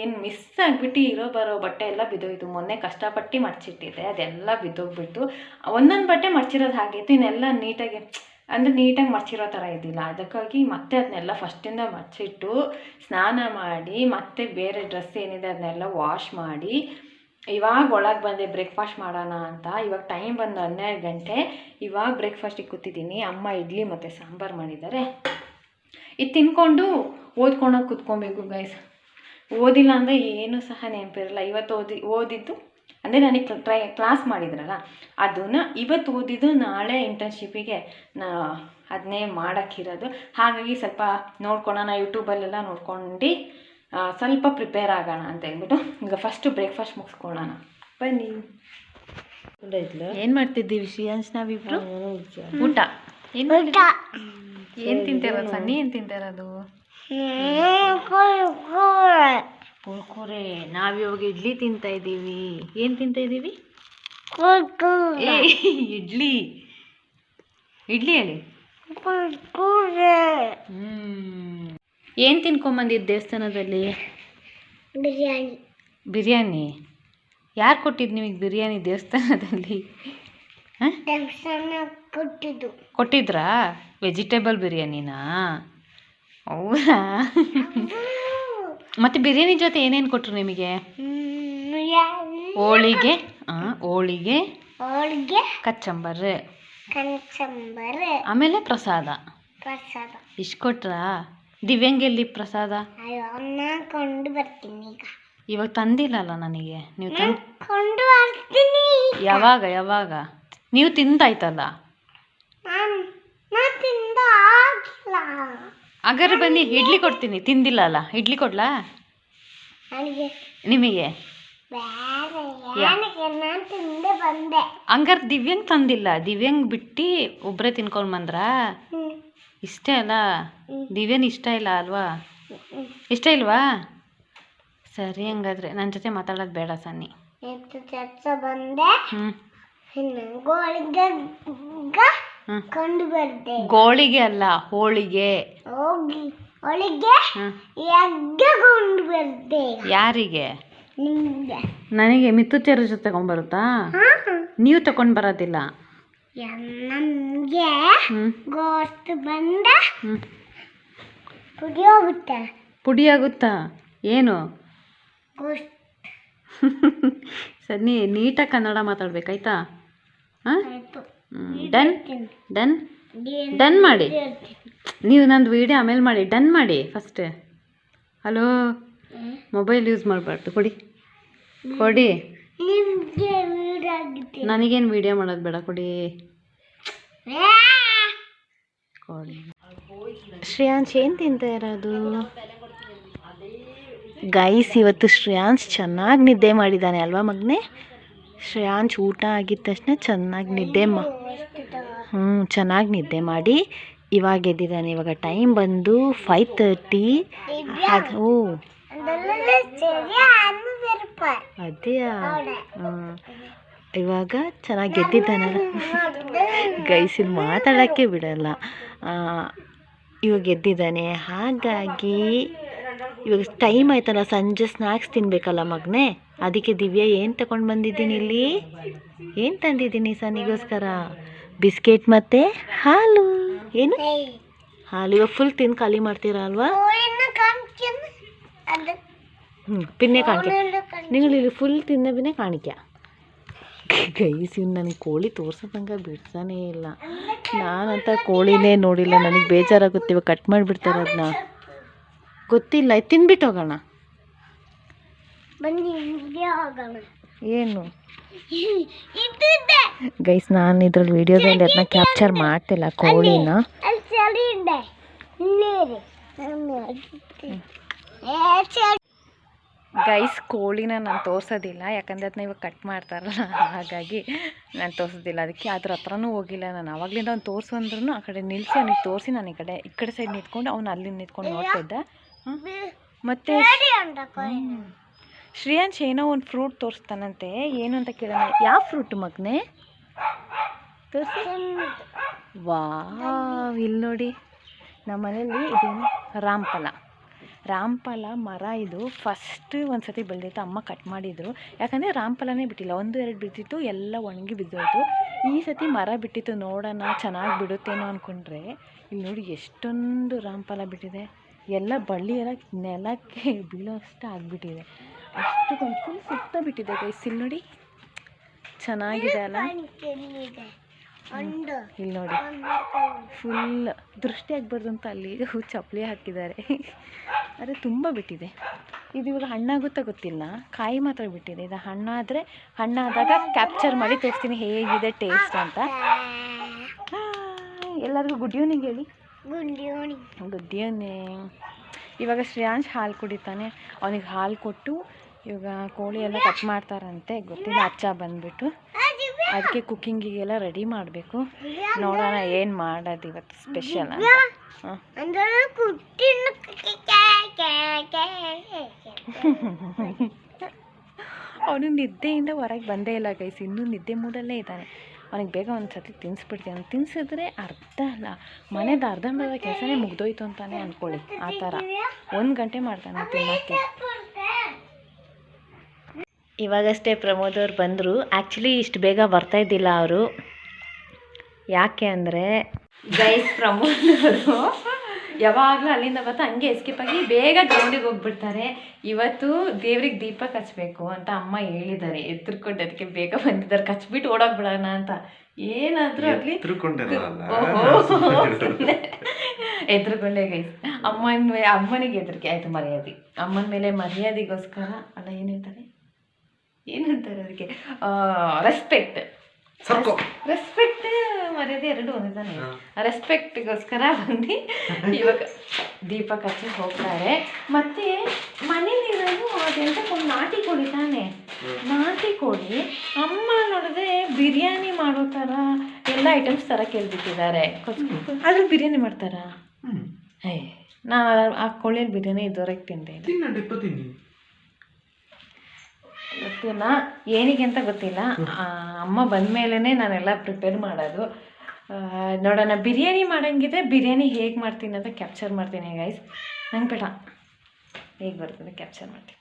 ಏನು ಮಿಸ್ ಆಗಿಬಿಟ್ಟು ಬರೋ ಬಟ್ಟೆ ಎಲ್ಲ ಬಿದ್ದೋಯ್ತು. ಮೊನ್ನೆ ಕಷ್ಟಪಟ್ಟು ಮಡ್ಚಿಟ್ಟಿದ್ದೆ, ಅದೆಲ್ಲ ಬಿದ್ದೋಗ್ಬಿಟ್ಟು. ಒಂದೊಂದು ಬಟ್ಟೆ ಮಡ್ಚಿರೋದು ಹಾಗಿತ್ತು, ಇನ್ನೆಲ್ಲ ನೀಟಾಗಿ ಮಡ್ಚಿರೋ ಥರ ಇದ್ದಿಲ್ಲ. ಅದಕ್ಕಾಗಿ ಮತ್ತೆ ಅದನ್ನೆಲ್ಲ ಫಸ್ಟಿಂದ ಮಡ್ಚಿಟ್ಟು ಸ್ನಾನ ಮಾಡಿ ಮತ್ತೆ ಬೇರೆ ಡ್ರೆಸ್ ಏನಿದೆ ಅದನ್ನೆಲ್ಲ ವಾಶ್ ಮಾಡಿ ಇವಾಗ ಒಳಗೆ ಬಂದೆ ಬ್ರೇಕ್ಫಾಸ್ಟ್ ಮಾಡೋಣ ಅಂತ. ಇವಾಗ ಟೈಮ್ ಬಂದು 12 ಗಂಟೆ. ಇವಾಗ ಬ್ರೇಕ್ಫಾಸ್ಟಿಗೆ ಕೂತಿದ್ದೀನಿ. ಅಮ್ಮ ಇಡ್ಲಿ ಮತ್ತು ಸಾಂಬಾರು ಮಾಡಿದ್ದಾರೆ. ಇದು ತಿನ್ಕೊಂಡು ಓದ್ಕೊಳಕ್ಕೆ ಕೂತ್ಕೊಬೇಕು ಗೈಸ್. ಓದಿಲ್ಲ ಅಂದರೆ ಏನೂ ಸಹ ನೆನಪಿರಲ್ಲ. ಇವತ್ತು ಓದಿದ್ದು ಅಂದರೆ ನನಗೆ ಕ್ಲಾಸ್ ಮಾಡಿದ್ರಲ್ಲ ಅದನ್ನು ಇವತ್ತು ಓದಿದ್ದು ನಾಳೆ ಇಂಟರ್ನ್ಶಿಪ್ಪಿಗೆ ಅದನ್ನೇ ಮಾಡೋಕ್ಕಿರೋದು. ಹಾಗಾಗಿ ಸ್ವಲ್ಪ ನೋಡ್ಕೊಳ್ಳೋಣ, ಯೂಟ್ಯೂಬಲ್ಲೆಲ್ಲ ನೋಡ್ಕೊಂಡು ಸ್ವಲ್ಪ ಪ್ರಿಪೇರ್ ಆಗೋಣ ಅಂತ ಹೇಳ್ಬಿಟ್ಟು ಈಗ ಫಸ್ಟು ಬ್ರೇಕ್ಫಾಸ್ಟ್ ಮುಗಿಸ್ಕೊಳ್ಳೋಣ. ಬನ್ನಿ. ಏನು ಮಾಡ್ತಿದ್ದೀವಿ ಶ್ರೀಯಾಂಶ್ ನಾವಿಬ್ರು? ಊಟ. ಏನು ತಿಂತಿರೋದು ಸನ್ನಿ? ಏನು ತಿಂತಿರೋದು? ಕುರ್ಕುರೆ. ನಾವಿವಾಗ ಇಡ್ಲಿ ತಿಂತಾ ಇದ್ದೀವಿ. ಏನು ತಿಂತಾ ಇದ್ದೀವಿ? ಇಡ್ಲಿ. ಇಡ್ಲಿ ಹೇಳಿ. ಏನು ತಿನ್ಕೊಂಬಂದಿದ್ದು ದೇವಸ್ಥಾನದಲ್ಲಿ? ಬಿರಿಯಾನಿ. ಬಿರಿಯಾನಿ? ಯಾರು ಕೊಟ್ಟಿದ್ದು ನಿಮಗೆ ಬಿರಿಯಾನಿ ದೇವಸ್ಥಾನದಲ್ಲಿ? ಕೊಟ್ಟಿದ್ರಾ? ವೆಜಿಟೇಬಲ್ ಬಿರಿಯಾನಿನಾ? ಹೌದಾ? ಮತ್ತು ಬಿರಿಯಾನಿ ಜೊತೆ ಏನೇನು ಕೊಟ್ಟರು ನಿಮಗೆ? ಹೋಳಿಗೆ. ಹೋಳಿಗೆ, ಕಚ್ಚಂಬರ್, ಆಮೇಲೆ ಪ್ರಸಾದ. ಇಷ್ಟು ಕೊಟ್ರಾ? ದಿವ್ಯಾಂಗೆಲ್ಲಿ ಪ್ರಸಾದ? ಕೊಂಡು ಬರ್ತೀನಿ ಈಗ. ಇವಾಗ ತಂದಿಲ್ಲಲ್ಲ ನನಗೆ. ನೀವು ಕೊಂಡು ಬರ್ತೀನಿ. ಯಾವಾಗ ನೀವು ತಿಂದಾಯ್ತಲ್ಲ. ಹಾಗಾದ್ರೆ ಬನ್ನಿ, ಇಡ್ಲಿ ಕೊಡ್ತೀನಿ. ತಿಂದಿಲ್ಲಲ್ಲ, ಇಡ್ಲಿ ಕೊಡ್ಲಾ ನಿಮಗೆ? ಹಂಗಾರೆ ದಿವ್ಯಾಂಗ್ ತಂದಿಲ್ಲ. ದಿವ್ಯಾಂಗ್ ಬಿಟ್ಟು ಒಬ್ಬರೇ ತಿನ್ಕೊಂಡು ಬಂದ್ರಾ? ಇಷ್ಟೇ ಅಲ್ಲ? ದಿವ್ಯನ್ ಇಷ್ಟ ಇಲ್ಲ ಅಲ್ವಾ? ಇಷ್ಟ ಇಲ್ವಾ? ಸರಿ, ಹಂಗಾದ್ರೆ ನನ್ನ ಜೊತೆ ಮಾತಾಡೋದು ಬೇಡ ಸನ್ನಿ. ಗೋಳಿಗೆ ಅಲ್ಲ, ಹೋಳಿಗೆ. ಯಾರಿಗೆ? ನನಗೆ ಮಿತ್ತುಚೇರ ಜೊತೆ ತಗೊಂಡ್ಬರುತ್ತಾ? ನೀವು ತಗೊಂಡು ಬರೋದಿಲ್ಲ. ಪುಡಿ ಆಗುತ್ತಾ? ಏನು? ಸನ್ನಿ, ನೀಟಾಗಿ ಕನ್ನಡ ಮಾತಾಡ್ಬೇಕಾಯ್ತಾ? ಡನ್ ಡನ್ ಡನ್ ಮಾಡಿ. ನೀವು ನಂದು ವೀಡಿಯೋ ಆಮೇಲೆ ಮಾಡಿ. ಡನ್ ಮಾಡಿ ಫಸ್ಟ್. ಹಲೋ, ಮೊಬೈಲ್ ಯೂಸ್ ಮಾಡಬಾರ್ದು. ಕೊಡಿ. ನನಗೇನು ವೀಡಿಯೋ ಮಾಡೋದು ಬೇಡ. ಕೊಡಿ. ಶ್ರೇಯಾಂಶ್ ಏನು ತಿಂತ ಇರೋದು? ಗೈಸ್, ಇವತ್ತು ಶ್ರೇಯಾಂಶ್ ಚೆನ್ನಾಗಿ ನಿದ್ದೆ ಮಾಡಿದ್ದಾನೆ ಅಲ್ವಾ ಮಗನೇ? ಶ್ರೇಯಾಂಶ್ ಊಟ ಆಗಿದ ತಕ್ಷಣ ಚೆನ್ನಾಗಿ ಚೆನ್ನಾಗಿ ನಿದ್ದೆ ಮಾಡಿ ಇವಾಗ ಎದ್ದಿದ್ದಾನೆ. ಇವಾಗ ಟೈಮ್ ಬಂದು 5:30. ಅದು ಅದೇಯಾ? ಇವಾಗ ಚೆನ್ನಾಗಿ ಎದ್ದಿದ್ದಾನಲ್ಲ ಗೈಸ್, ಇಲ್ಲಿ ಮಾತಾಡೋಕ್ಕೆ ಬಿಡಲ್ಲ. ಇವಾಗ ಎದ್ದಿದ್ದಾನೆ. ಹಾಗಾಗಿ ಇವಾಗ ಟೈಮ್ ಆಯ್ತಲ್ಲ, ಸಂಜೆ ಸ್ನ್ಯಾಕ್ಸ್ ತಿನ್ನಬೇಕಲ್ಲ ಮಗನೇ. ಅದಕ್ಕೆ ದಿವ್ಯಾ ಏನು ತಗೊಂಡು ಬಂದಿದ್ದೀನಿ ಇಲ್ಲಿ? ಏನು ತಂದಿದ್ದೀನಿ ಸನ್ನಿಗೋಸ್ಕರ? ಬಿಸ್ಕೆಟ್ ಮತ್ತು ಹಾಲು. ಏನು ಹಾಲು? ಇವಾಗ ಫುಲ್ ತಿಂದು ಖಾಲಿ ಮಾಡ್ತೀರಾ ಅಲ್ವಾ? ಪಿನ್ನೆ ಕಾಣಿಕೆ. ನೀವು ಇಲ್ಲಿ ಫುಲ್ ತಿಂದ ಬಿನ್ನೆ ಕಾಣಿಕೆ. ಗೈಸ್, ಇವ್ನು ನನಗೆ ಕೋಳಿ ತೋರ್ಸೋದಂಗೆ ಬಿಡ್ತಾನೇ ಇಲ್ಲ. ನಾನಂತ ಕೋಳಿನೇ ನೋಡಿಲ್ಲ. ನನಗೆ ಬೇಜಾರಾಗುತ್ತೆ. ಇವಾಗ ಕಟ್ ಮಾಡಿಬಿಡ್ತಾರೆ ಅದನ್ನ. ಗೊತ್ತಿಲ್ಲ. ಇದು ತಿನ್ಬಿಟ್ಟು ಹೋಗೋಣ. ಏನು ಗೈಸ್, ನಾನು ಇದ್ರಲ್ಲಿ ವಿಡಿಯೋದಲ್ಲಿ ಅದನ್ನ ಕ್ಯಾಪ್ಚರ್ ಮಾಡ್ತಿಲ್ಲ ಕೋಳಿನ. ಗೈಸ್, ಕೋಳಿನ ನಾನು ತೋರಿಸೋದಿಲ್ಲ, ಯಾಕಂದರೆ ಅದನ್ನ ಇವಾಗ ಕಟ್ ಮಾಡ್ತಾರಲ್ಲ, ಹಾಗಾಗಿ ನಾನು ತೋರಿಸೋದಿಲ್ಲ. ಅದಕ್ಕೆ ಅದ್ರ ಹತ್ರನೂ ಹೋಗಿಲ್ಲ ನಾನು. ಆವಾಗಲಿಂದ ಅವ್ನು ತೋರಿಸು ಅಂದ್ರೂ ಆ ಕಡೆ ನಿಲ್ಲಿಸಿ ಅವನಿಗೆ ತೋರಿಸಿ ನಾನು ಈ ಕಡೆ ಸೈಡ್ ನಿಂತ್ಕೊಂಡು ಅವ್ನು ಅಲ್ಲಿ ನಿಂತ್ಕೊಂಡು ನೋಡ್ತಾ ಇದ್ದ. ಮತ್ತು ಶ್ರೇಯಾಂಶ್ ಏನೋ ಒಂದು ಫ್ರೂಟ್ ತೋರಿಸ್ತಾನಂತೆ. ಏನು ಅಂತ ಕೇಳೋಣ. ಯಾವ ಫ್ರೂಟು ಮಗನೇ? ತೋರಿಸಿ. ವಾವ್, ಇಲ್ಲಿ ನೋಡಿ, ನಮ್ಮ ಮನೇಲಿ ಇದೇನು ರಾಮಫಲ ಮರ. ಇದು ಫಸ್ಟ್ ಒಂದು ಸತಿ ಬೆಳೆದಿತ್ತು. ಅಮ್ಮ ಕಟ್ ಮಾಡಿದರು. ಯಾಕಂದರೆ ರಾಮಫಲನೇ ಬಿಟ್ಟಿಲ್ಲ. 1-2 ಬಿದ್ದಿತ್ತು, ಎಲ್ಲ ಒಣಗಿ ಬಿದ್ದೋಯ್ತು. ಈ ಸತಿ ಮರ ಬಿಟ್ಟಿತ್ತು. ನೋಡೋಣ ಚೆನ್ನಾಗಿ ಬಿಡುತ್ತೇನೋ ಅಂದ್ಕೊಂಡ್ರೆ ಇಲ್ಲಿ ನೋಡಿ ಎಷ್ಟೊಂದು ರಾಮಫಲ ಬಿಟ್ಟಿದೆ. ಎಲ್ಲ ಬಳ್ಳಿ ಎಲ್ಲ ನೆಲಕ್ಕೆ ಬೀಳೋ ಅಷ್ಟು ಆಗಿಬಿಟ್ಟಿದೆ. ಅಷ್ಟಕ್ಕೊಂದು ಫುಲ್ ಸುತ್ತ ಬಿಟ್ಟಿದೆ ಗೈಸ್. ಇಲ್ಲಿ ನೋಡಿ, ಚೆನ್ನಾಗಿದೆ ಅಲ್ಲ? ಇಲ್ಲಿ ನೋಡಿ, ಫುಲ್ ದೃಷ್ಟಿ ಆಗ್ಬಾರ್ದು ಅಂತ ಅಲ್ಲಿ ಚಪ್ಪಲಿ ಹಾಕಿದ್ದಾರೆ. ಆದರೆ ತುಂಬ ಬಿಟ್ಟಿದೆ. ಇದು ಇವಾಗ ಹಣ್ಣಾಗುತ್ತಾ ಗೊತ್ತಿಲ್ಲ, ಕಾಯಿ ಮಾತ್ರ ಬಿಟ್ಟಿದೆ. ಇದು ಹಣ್ಣಾದಾಗ ಕ್ಯಾಪ್ಚರ್ ಮಾಡಿ ತೋರಿಸ್ತೀನಿ ಹೇಗಿದೆ ಟೇಸ್ಟ್ ಅಂತ. ಎಲ್ಲರಿಗೂ ಗುಡ್ ಈವ್ನಿಂಗ್ ಹೇಳಿ. Good evening. ಇವಾಗ ಶ್ರೇಯಾಂಶ್ ಹಾಲು ಕುಡಿತಾನೆ. ಅವನಿಗೆ ಹಾಲು ಕೊಟ್ಟು ಇವಾಗ ಕೋಳಿ ಎಲ್ಲ ಕಟ್ ಮಾಡ್ತಾರಂತೆ, ಗೊತ್ತಿಲ್ಲ. ಅಚ್ಚ ಬಂದುಬಿಟ್ಟು ಅದಕ್ಕೆ ಕುಕ್ಕಿಂಗಿಗೆಲ್ಲ ರೆಡಿ ಮಾಡಬೇಕು. ನೋಡೋಣ ಏನು ಮಾಡೋದು ಇವತ್ತು ಸ್ಪೆಷಲ್ ಅಂತ. ಅವನು ನಿದ್ದೆಯಿಂದ ಹೊರಗೆ ಬಂದೇ ಇಲ್ಲ ಗೈಸ್, ಇನ್ನೂ ನಿದ್ದೆ ಮೂಡಲ್ಲೇ ಇದ್ದಾನೆ. ಅವನಿಗೆ ಬೇಗ ಒಂದು ಸತಿ ತಿನ್ನಿಸ್ಬಿಡ್ತೀನಿ. ಅವ್ನು ತಿನ್ಸಿದ್ರೆ ಅರ್ಧ ಅಲ್ಲ ಮನೆದ ಅರ್ಧಂಬರ್ಧ ಕೆಲಸನೇ ಮುಗ್ದೋಯ್ತು ಅಂತಾನೆ ಅಂದ್ಕೊಳ್ಳಿ. ಆ ಥರ 1 ಗಂಟೆ ಮಾಡ್ತಾನೆ ತಿನ್ನೋಕ್ಕೆ. ಇವಾಗಷ್ಟೇ ಪ್ರಮೋದ್ ಅವ್ರು ಬಂದರು. ಆ್ಯಕ್ಚುಲಿ ಇಷ್ಟು ಬೇಗ ಬರ್ತಾಯಿದ್ದಿಲ್ಲ ಅವರು. ಯಾಕೆ ಅಂದರೆ ಗೈಸ್ ಪ್ರಮೋದ್ ಅವರು ಯಾವಾಗಲೂ ಅಲ್ಲಿಂದ ಬರ್ತಾ ಹಂಗೆ ಎಸ್ಕೇಪ್ ಆಗಿ ಬೇಗ ಗ್ರೌಂಡಿಗೆ ಹೋಗ್ಬಿಡ್ತಾರೆ. ಇವತ್ತು ದೇವ್ರಿಗೆ ದೀಪ ಕಚ್ಚಬೇಕು ಅಂತ ಅಮ್ಮ ಹೇಳಿದ್ದಾರೆ. ಎತ್ತರ್ಕೊಂಡು ಅದಕ್ಕೆ ಬೇಗ ಬಂದಿದ್ದಾರೆ. ಕಚ್ಬಿಟ್ಟು ಓಡೋಗ್ಬಿಡೋಣ ಅಂತ. ಏನಾದರೂ ಆಗಲಿ ಎದ್ರುಕೊಂಡೆ ಗೈಸ್. ಅಮ್ಮನಿಗೆ ಹೆದರಿಕೆ ಆಯಿತು, ಮರ್ಯಾದೆ. ಅಮ್ಮನ ಮೇಲೆ ಮರ್ಯಾದೆಗೋಸ್ಕರ ಅಲ್ಲ ಏನಂತಾರೆ ಅದಕ್ಕೆ ರೆಸ್ಪೆಕ್ಟ್ ಮರ್ಯಾದೆ ಎರಡು ಒಂದಿದ್ದಾನೆ. ರೆಸ್ಪೆಕ್ಟ್ಗೋಸ್ಕರ ಬಂದು ಇವಾಗ ದೀಪ ಕಚ್ಚಿ ಹೋಗ್ತಾರೆ. ಮತ್ತೆ ಮನೇಲಿರೋದು ಅದೆಂತಕ್ಕೊಂದು ನಾಟಿ ಕೋಳಿ ತಾನೆ, ನಾಟಿ ಕೋಳಿ ಅಮ್ಮ ನೋಡಿದ್ರೆ ಬಿರಿಯಾನಿ ಮಾಡೋ ಥರ ಎಲ್ಲ ಐಟಮ್ಸ್ ಥರ ಕೇಳ್ಬಿಟ್ಟಿದ್ದಾರೆ. ಅದ್ರಲ್ಲಿ ಬಿರಿಯಾನಿ ಮಾಡ್ತಾರಾ? ನಾನು ಆ ಕೋಳಿಯಲ್ಲಿ ಬಿರಿಯಾನಿ ಇದುವರೆಗೆ ತಿಂದೆ ಗೊತ್ತಿಲ್ಲ, ಏನಿಗೆ ಅಂತ ಗೊತ್ತಿಲ್ಲ. ಅಮ್ಮ ಬಂದ ಮೇಲೇ ನಾನೆಲ್ಲ ಪ್ರಿಪೇರ್ ಮಾಡೋದು. ನೋಡೋಣ, ಬಿರಿಯಾನಿ ಮಾಡೋಂಗಿದ್ರೆ ಬಿರಿಯಾನಿ ಹೇಗೆ ಮಾಡ್ತೀನಿ ಅಂತ ಕ್ಯಾಪ್ಚರ್ ಮಾಡ್ತೀನಿ ಗೈಸ್. ನಂಗೆ ಬೇಡ, ಹೇಗೆ ಬರ್ತದೆ ಕ್ಯಾಪ್ಚರ್ ಮಾಡ್ತೀನಿ.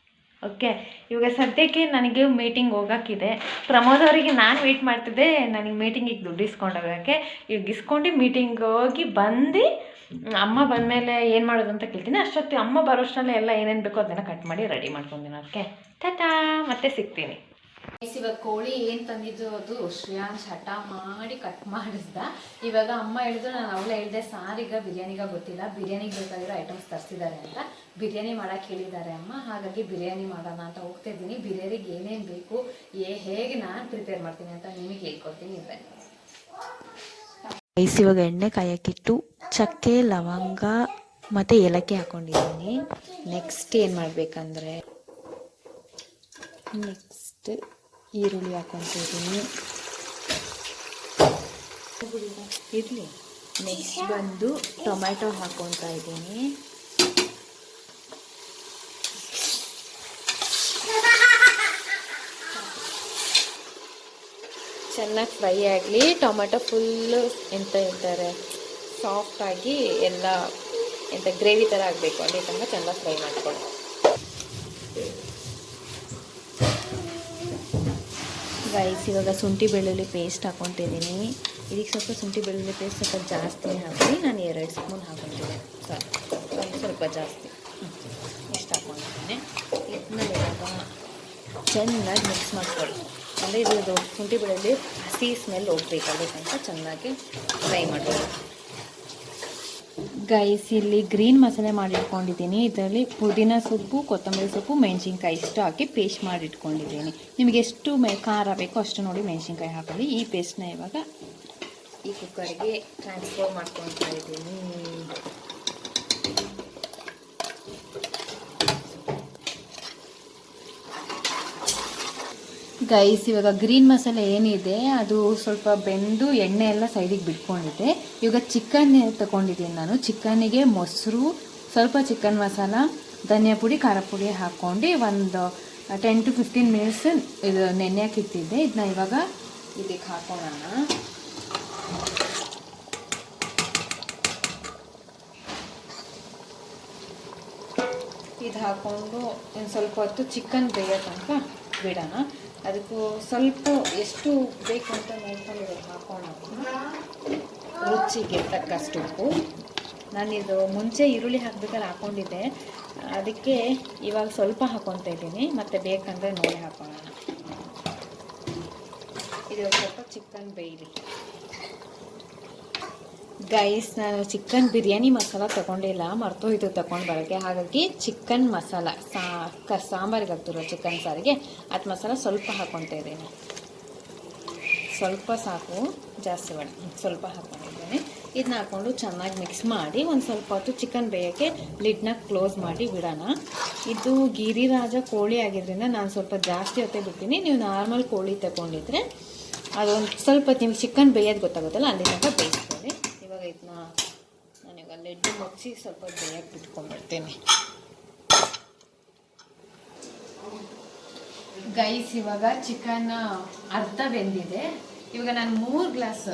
ಓಕೆ, ಇವಾಗ ಸದ್ಯಕ್ಕೆ ನನಗೆ ಮೀಟಿಂಗ್ ಹೋಗೋಕ್ಕಿದೆ. ಪ್ರಮೋದ್ ಅವರಿಗೆ ನಾನು ವೆಯ್ಟ್ ಮಾಡ್ತಿದ್ದೆ ನನಗೆ ಮೀಟಿಂಗಿಗೆ ದುಡ್ಡು ಇಸ್ಕೊಂಡೋಗೋಕ್ಕೆ. ಈಗ ಇಸ್ಕೊಂಡು ಮೀಟಿಂಗ್ ಹೋಗಿ ಬಂದು ಅಮ್ಮ ಬಂದಮೇಲೆ ಏನು ಮಾಡೋದು ಅಂತ ಕೇಳ್ತೀನಿ. ಅಷ್ಟೊತ್ತು ಅಮ್ಮ ಬರೋಷ್ಟರಲ್ಲೇ ಎಲ್ಲ ಏನೇನು ಬೇಕೋ ಅದನ್ನು ಕಟ್ ಮಾಡಿ ರೆಡಿ ಮಾಡ್ಕೊಂಡಿನಿ. ಅದಕ್ಕೆ ಟಾಟಾ, ಮತ್ತೆ ಸಿಗ್ತೀನಿ. ಇವಾಗ ಕೋಳಿ ಏನು ತಂದಿದ್ದು ಅದು ಶ್ರೇಯಾಂಶ್ ಹಠ ಮಾಡಿ ಕಟ್ ಮಾಡಿಸ್ದ. ಇವಾಗ ಅಮ್ಮ ಹೇಳಿದ್ರು, ನಾನು ಅವಳೇ ಹೇಳಿದೆ ಸಾರೀಗ ಬಿರಿಯಾನಿಗ ಗೊತ್ತಿಲ್ಲ, ಬಿರಿಯಾನಿಗೆ ಬೇಕಾಗಿರೋ ಐಟಮ್ಸ್ ತರಿಸಿದ್ದಾರೆ ಅಂತ. ಬಿರಿಯಾನಿ ಮಾಡೋಕ್ಕೆ ಹೇಳಿದ್ದಾರೆ ಅಮ್ಮ, ಹಾಗಾಗಿ ಬಿರಿಯಾನಿ ಮಾಡೋಣ ಅಂತ ಹೋಗ್ತಾ ಇದ್ದೀನಿ. ಬಿರಿಯಾನಿಗೆ ಏನೇನು ಬೇಕು ಹೇಗೆ ನಾನು ಪ್ರಿಪೇರ್ ಮಾಡ್ತೀನಿ ಅಂತ ನಿಮಗೆ ಹೇಳ್ಕೊಡ್ತೀನಿ. ಇದೆ ರೈಸ್ ಇವಾಗ ಎಣ್ಣೆ ಕಾಯಕ್ಕಿಟ್ಟು ಚಕ್ಕೆ ಲವಂಗ ಮತ್ತು ಏಲಕ್ಕಿ ಹಾಕ್ಕೊಂಡಿದ್ದೀನಿ. ನೆಕ್ಸ್ಟ್ ಏನು ಮಾಡಬೇಕಂದ್ರೆ ಈರುಳ್ಳಿ ಹಾಕ್ಕೊತಿದ್ದೀನಿ. ಇರಲಿ. ನೆಕ್ಸ್ಟ್ ಬಂದು ಟೊಮ್ಯಾಟೊ ಹಾಕ್ಕೊತಾ ಇದ್ದೀನಿ. ಚೆನ್ನಾಗಿ ಫ್ರೈ ಆಗಲಿ. ಟೊಮೆಟೊ ಫುಲ್ಲು ಎಂತ ಹೇಳ್ತಾರೆ ಸಾಫ್ಟಾಗಿ ಎಲ್ಲ ಗ್ರೇವಿ ಥರ ಆಗಬೇಕು. ಅಲ್ಲಿ ತನಕ ಚೆನ್ನಾಗಿ ಫ್ರೈ ಮಾಡ್ಕೊಳ್ಳಿ. ರೈಸ್ ಇವಾಗ ಶುಂಠಿ ಬೆಳ್ಳುಳ್ಳಿ ಪೇಸ್ಟ್ ಹಾಕ್ಕೊತಿದ್ದೀನಿ. ಇದಕ್ಕೆ ಸ್ವಲ್ಪ ಶುಂಠಿ ಬೆಳ್ಳುಳ್ಳಿ ಪೇಸ್ಟ್ ಸ್ವಲ್ಪ ಜಾಸ್ತಿ ಹಾಕಿ ನಾನು 2 ಸ್ಪೂನ್ ಹಾಕ್ಕೊತಿದ್ದೀನಿ. ಸ್ವಲ್ಪ ಜಾಸ್ತಿ ಇಷ್ಟು ಹಾಕ್ಕೊಂಡಿದ್ದೀನಿ. ಇದನ್ನ ಇವಾಗ ಚೆನ್ನಾಗಿ ಮಿಕ್ಸ್ ಮಾಡ್ಕೊಳ್ಳಿ. ಅಂದರೆ ಇದು ಶುಂಠಿ ಬೆಳ್ಳುಳ್ಳಿ ಹಸಿ ಸ್ಮೆಲ್ ಹೋಗ್ಬೇಕು, ಅದಕ್ಕಂತ ಚೆನ್ನಾಗಿ ಫ್ರೈ ಮಾಡ್ಕೊಳ್ಳಿ. ಗೈಸ್ ಇಲ್ಲಿ ಗ್ರೀನ್ ಮಸಾಲೆ ಮಾಡಿಟ್ಕೊಂಡಿದ್ದೀನಿ. ಇದರಲ್ಲಿ ಪುದೀನ ಸೊಪ್ಪು, ಕೊತ್ತಂಬರಿ ಸೊಪ್ಪು, ಮೆಣಸಿನ್ಕಾಯಿ ಇಷ್ಟು ಹಾಕಿ ಪೇಸ್ಟ್ ಮಾಡಿಟ್ಕೊಂಡಿದ್ದೀನಿ. ನಿಮಗೆ ಎಷ್ಟು ಖಾರ ಬೇಕೋ ಅಷ್ಟು ನೋಡಿ ಮೆಣಸಿನ್ಕಾಯಿ ಹಾಕೊಳ್ಳಿ. ಈ ಪೇಸ್ಟ್ನ ಇವಾಗ ಈ ಕುಕ್ಕರ್ಗೆ ಟ್ರಾನ್ಸ್ಫರ್ ಮಾಡ್ಕೊತಾ ಇದ್ದೀನಿ. ಗೈಸ್ ಇವಾಗ ಗ್ರೀನ್ ಮಸಾಲೆ ಏನಿದೆ ಅದು ಸ್ವಲ್ಪ ಬೆಂದು ಎಣ್ಣೆ ಎಲ್ಲ ಸೈಡಿಗೆ ಬಿಟ್ಕೊಂಡಿದ್ದೆ. ಇವಾಗ ಚಿಕನ್ ತಗೊಂಡಿದ್ದೀನಿ ನಾನು. ಚಿಕನ್ನಿಗೆ ಮೊಸರು, ಸ್ವಲ್ಪ ಚಿಕನ್ ಮಸಾಲ, ಧನಿಯಾ ಪುಡಿ, ಖಾರ ಪುಡಿ ಹಾಕ್ಕೊಂಡು ಒಂದು 10 to 15 ಮಿನಿಟ್ಸ್ ಇದು ನೆನೆಯಕ್ಕೆ ಇಟ್ಟಿದ್ದೆ. ಇದನ್ನ ಇವಾಗ ಇದಕ್ಕೆ ಹಾಕೋಣ. ಇದು ಹಾಕ್ಕೊಂಡು ಒಂದು ಸ್ವಲ್ಪ ಹೊತ್ತು ಚಿಕನ್ ಬೇಯೋ ತನಕ ಬಿಡೋಣ. ಅದಕ್ಕೂ ಸ್ವಲ್ಪ ಎಷ್ಟು ಬೇಕು ಅಂತ ನೋಡ್ಕೊಂಡು ಇದಕ್ಕೆ ಹಾಕೋಣ. ರುಚಿಗೆ ತಕ್ಕಷ್ಟು ಉಪ್ಪು. ನಾನಿದು ಮುಂಚೆ ಈರುಳ್ಳಿ ಹಾಕಬೇಕಾದ್ರೆ ಹಾಕ್ಕೊಂಡಿದ್ದೆ, ಅದಕ್ಕೆ ಇವಾಗ ಸ್ವಲ್ಪ ಹಾಕ್ಕೊತಾ ಇದ್ದೀನಿ. ಮತ್ತು ಬೇಕಂದರೆ ನೋಡಿ ಹಾಕೋಣ. ಇದು ಸ್ವಲ್ಪ ಚಿಕನ್ ಬೇಯಲಿ. ಗೈಸ್, ನಾನು ಚಿಕನ್ ಬಿರಿಯಾನಿ ಮಸಾಲ ತೊಗೊಂಡಿಲ್ಲ, ಮರ್ತೋಯ್ತು ತಗೊಂಡು ಬರೋಕ್ಕೆ. ಹಾಗಾಗಿ ಚಿಕನ್ ಮಸಾಲ ಸಾಂಬಾರಿಗೆ ಹಾಕ್ತಿರೋ ಚಿಕನ್ ಸಾರಿಗೆ ಅದು ಮಸಾಲ ಸ್ವಲ್ಪ ಹಾಕ್ಕೊತಾ ಇದ್ದೀನಿ. ಸ್ವಲ್ಪ ಸಾಕು, ಜಾಸ್ತಿ ಬೇಡ, ಸ್ವಲ್ಪ ಹಾಕ್ಕೊಂಡಿದ್ದೀನಿ. ಇದನ್ನ ಹಾಕ್ಕೊಂಡು ಚೆನ್ನಾಗಿ ಮಿಕ್ಸ್ ಮಾಡಿ ಒಂದು ಸ್ವಲ್ಪ ಹೊತ್ತು ಚಿಕನ್ ಬೇಯೋಕ್ಕೆ ಲಿಡ್ನ ಕ್ಲೋಸ್ ಮಾಡಿ ಬಿಡೋಣ. ಇದು ಗಿರಿರಾಜ ಕೋಳಿ ಆಗಿದ್ದರಿಂದ ನಾನು ಸ್ವಲ್ಪ ಜಾಸ್ತಿ ಹೊತ್ತೇ ಬಿಡ್ತೀನಿ. ನೀವು ನಾರ್ಮಲ್ ಕೋಳಿ ತಗೊಂಡಿದ್ರೆ ಅದೊಂದು ಸ್ವಲ್ಪ ನಿಮಗೆ ಚಿಕನ್ ಬೇಯೋದು ಗೊತ್ತಾಗುತ್ತಲ್ಲ, ಅಲ್ಲಿ ತನಕ ಬೇಯಿಸ್ಕೊಳ್ಳಿ. ಇವಾಗ ಇದನ್ನ ನಾನೀಗ ಲಿಡ್ ಮುಚ್ಚಿ ಸ್ವಲ್ಪ ಬೇಯಕ್ಕೆ ಬಿಟ್ಕೊಂಡ್ಬಿಡ್ತೀನಿ. ಗೈಸ್, ಇವಾಗ ಚಿಕನ್ ಅರ್ಧ ಬೆಂದಿದೆ. ಇವಾಗ ನಾನು 3 ಗ್ಲಾಸ್,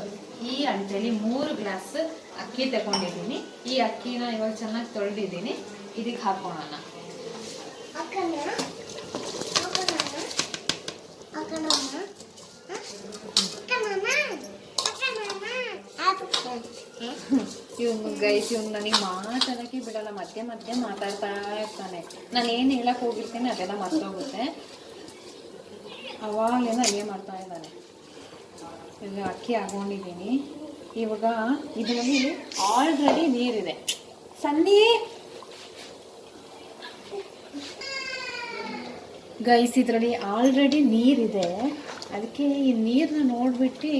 ಈ ಅಳತೆಯಲ್ಲಿ 3 ಗ್ಲಾಸ್ ಅಕ್ಕಿ ತಗೊಂಡಿದ್ದೀನಿ. ಈ ಅಕ್ಕಿನ ಇವಾಗ ಚೆನ್ನಾಗಿ ತೊಳೆದಿದ್ದೀನಿ. ಇದಕ್ಕೆ ಹಾಕೋಣ. ಇವ್ನು ಗೈಸ್, ಇವ್ನು ನನಗೆ ಮಾತಾಡೋಕ್ಕೆ ಬಿಡಲ್ಲ, ಮತ್ತೆ ಮತ್ತೆ ಮಾತಾಡ್ತಾ ಇರ್ತಾನೆ. ನಾನು ಏನು ಹೇಳಕ್ಕೆ ಹೋಗಿರ್ತೀನಿ ಅದೆಲ್ಲ ಮರ್ತೋಗುತ್ತೆ. ಅವಾಗಲೇನೋ ಅಲ್ಲೇ ಮಾಡ್ತಾ ಇದ್ದಾನೆ. ಈಗ ಅಕ್ಕಿ ಹಾಕೊಂಡಿದ್ದೀನಿ. ಇವಾಗ ಇದರಲ್ಲಿ ಆಲ್ರೆಡಿ ನೀರಿದೆ. ಸನ್ನಿ ಗೈಸ್, ಇದರಲ್ಲಿ ಆಲ್ರೆಡಿ ನೀರಿದೆ. ಅದಕ್ಕೆ ಈ ನೀರನ್ನ ನೋಡಿಬಿಟ್ಟು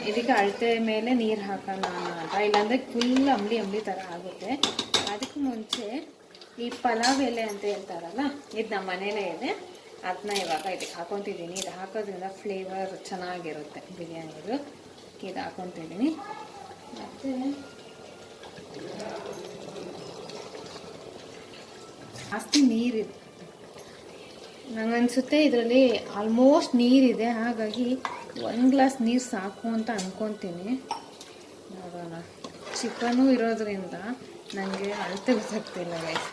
ಇದಕ್ಕೆ ಅಳತೆ ಮೇಲೆ ನೀರು ಹಾಕೋಣ ಅಂತ, ಇಲ್ಲಾಂದರೆ ಫುಲ್ ಅಂಬ್ಲಿ ಥರ ಆಗುತ್ತೆ. ಅದಕ್ಕೆ ಮುಂಚೆ ಈ ಪಲಾವ್ ಎಲೆ ಅಂತ ಹೇಳ್ತಾರಲ್ಲ, ಇದು ನಮ್ಮ ಮನೇಲೇ ಇದೆ. ಅದನ್ನ ಇವಾಗ ಇದಕ್ಕೆ ಹಾಕೊತಿದ್ದೀನಿ. ಇದು ಹಾಕೋದ್ರಿಂದ ಫ್ಲೇವರ್ ಚೆನ್ನಾಗಿರುತ್ತೆ ಬಿರಿಯಾನಿದು. ಇದು ಹಾಕೊತಿದ್ದೀನಿ. ಮತ್ತು ಜಾಸ್ತಿ ನೀರಿದೆ, ನನಗನ್ಸುತ್ತೆ ಇದರಲ್ಲಿ ಆಲ್ಮೋಸ್ಟ್ ನೀರಿದೆ. ಹಾಗಾಗಿ 1 ಗ್ಲಾಸ್ ನೀರು ಸಾಕು ಅಂತ ಅಂದ್ಕೊತೀನಿ. ನೋಡೋಣ, ಚಿಕನು ಇರೋದ್ರಿಂದ ನನಗೆ ಅಳತೆ ಗೊತ್ತಾಗ್ತಿಲ್ಲ ಗೈಸ್.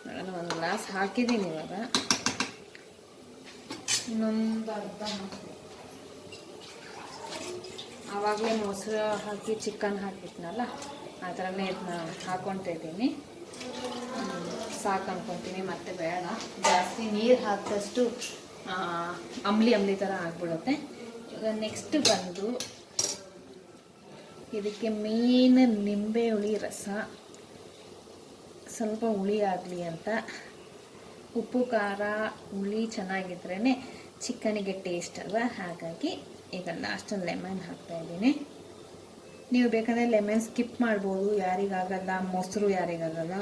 ನೋಡೋಣ, 1 ಗ್ಲಾಸ್ ಹಾಕಿದ್ದೀನಿ. ಇವಾಗ ಇನ್ನೊಂದು ಅರ್ಧ ಆವಾಗಲೇ ಮೊಸರು ಹಾಕಿ ಚಿಕನ್ ಹಾಕಿಟ್ನಲ್ಲ, ಆ ಥರನೇ ಇದನ್ನ ಹಾಕ್ಕೊತಾ ಇದ್ದೀನಿ. ಸಾಕು ಅನ್ಕೊತೀನಿ, ಮತ್ತೆ ಬೇಡ. ಜಾಸ್ತಿ ನೀರು ಹಾಕಿದಷ್ಟು ಅಂಬ್ಲಿ ಥರ ಆಗಿಬಿಡುತ್ತೆ. ಈಗ ನೆಕ್ಸ್ಟ್ ಬಂದು ಇದಕ್ಕೆ ಮೇನ್ ನಿಂಬೆ ಹುಳಿ ರಸ, ಸ್ವಲ್ಪ ಹುಳಿ ಆಗಲಿ ಅಂತ. ಉಪ್ಪು ಖಾರ ಹುಳಿ ಚೆನ್ನಾಗಿದ್ರೇ ಚಿಕನಿಗೆ ಟೇಸ್ಟ್ ಅಲ್ವಾ. ಹಾಗಾಗಿ ಈಗ ಲಾಸ್ಟಲ್ಲಿ ಲೆಮನ್ ಹಾಕ್ತಾಯಿದ್ದೀನಿ. ನೀವು ಬೇಕಂದರೆ ಲೆಮನ್ ಸ್ಕಿಪ್ ಮಾಡ್ಬೋದು, ಯಾರಿಗಾಗಲ್ಲ. ಮೊಸರು ಯಾರಿಗಾಗಲ್ಲ,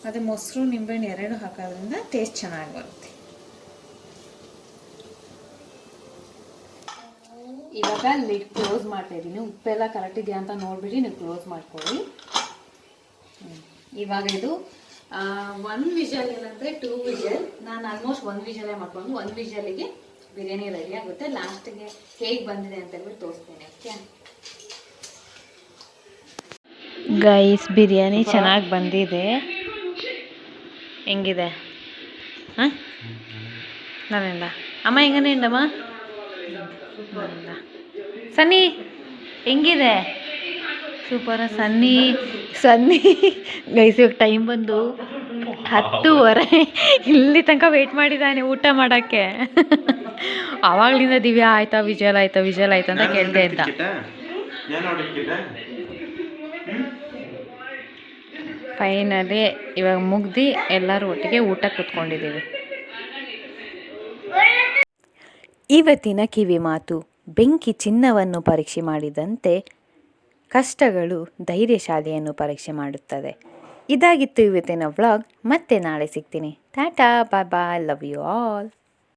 ಅದೇ ಮೊಸರು ನಿಂಬೆಹಣ್ಣು 2 ಹಾಕೋದ್ರಿಂದ ಟೇಸ್ಟ್ ಚೆನ್ನಾಗಿ ಬರುತ್ತೆ. ಇವಾಗ ಲಿಡ್ ಕ್ಲೋಸ್ ಮಾಡ್ತಾಯಿದ್ದೀನಿ. ಉಪ್ಪೆಲ್ಲ ಕರೆಕ್ಟ್ ಇದೆಯಾ ಅಂತ ನೋಡಿಬಿಟ್ಟು ನೀವು ಕ್ಲೋಸ್ ಮಾಡ್ಕೊಳ್ಳಿ. ಇವಾಗ ಇದು 1 ವಿಷಲ್ ಏನಂದರೆ 2 ವಿಷಲ್. ನಾನು ಆಲ್ಮೋಸ್ಟ್ 1 ವಿಷಲೇ ಮಾಡ್ಕೊಂಡು 1 ವಿಷಲಿಗೆ ಬಿರಿಯಾನಿ ರೆಡಿ ಆಗುತ್ತೆ. ಲಾಸ್ಟಿಗೆ ಹೇಗೆ ಬಂದಿದೆ ಅಂತ ಹೇಳ್ಬಿಟ್ಟು ತೋರಿಸ್ತೇನೆ. ಓಕೆ ಗೈಸ್, ಬಿರಿಯಾನಿ ಚೆನ್ನಾಗಿ ಬಂದಿದೆ. ಹೆಂಗಿದೆ? ಹಾಂ, ನಾನೆಲ್ಲ ಅಮ್ಮ ಹೆಂಗನೇ ಇಂದಮ್ಮ ಸನ್ನಿ ಹೆಂಗಿದೆ? ಸೂಪರ ಸನ್ನಿ. ಗೈಸ್, ಇವಾಗ ಟೈಮ್ ಬಂದು 10:30. ಇಲ್ಲಿ ತನಕ ವೆಯ್ಟ್ ಮಾಡಿದ್ದಾನೆ ಊಟ ಮಾಡೋಕ್ಕೆ. ಆವಾಗಲಿಂದ ದಿವ್ಯಾ ಆಯ್ತಾ ವಿಜಲ್ ಆಯ್ತಾ ಅಂತ ಕೇಳ್ತಾ ಇದ್ದ. ಫೈನಲಿ ಇವಾಗ ಮುಗ್ದು ಎಲ್ಲರೂ ಒಟ್ಟಿಗೆ ಊಟ ಕೂತ್ಕೊಂಡಿದ್ದೀವಿ. ಇವತ್ತಿನ ಕಿವಿ ಮಾತು: ಬೆಂಕಿ ಚಿನ್ನವನ್ನು ಪರೀಕ್ಷೆ ಮಾಡಿದಂತೆ ಕಷ್ಟಗಳು ಧೈರ್ಯಶಾಲಿಯನ್ನು ಪರೀಕ್ಷೆ ಮಾಡುತ್ತದೆ. ಇದಾಗಿತ್ತು ಇವತ್ತಿನ ವ್ಲಾಗ್. ಮತ್ತೆ ನಾಳೆ ಸಿಗ್ತೀನಿ. ಟಾಟಾ, ಬಾಯ್ ಬಾಯ್, ಲವ್ ಯು ಆಲ್.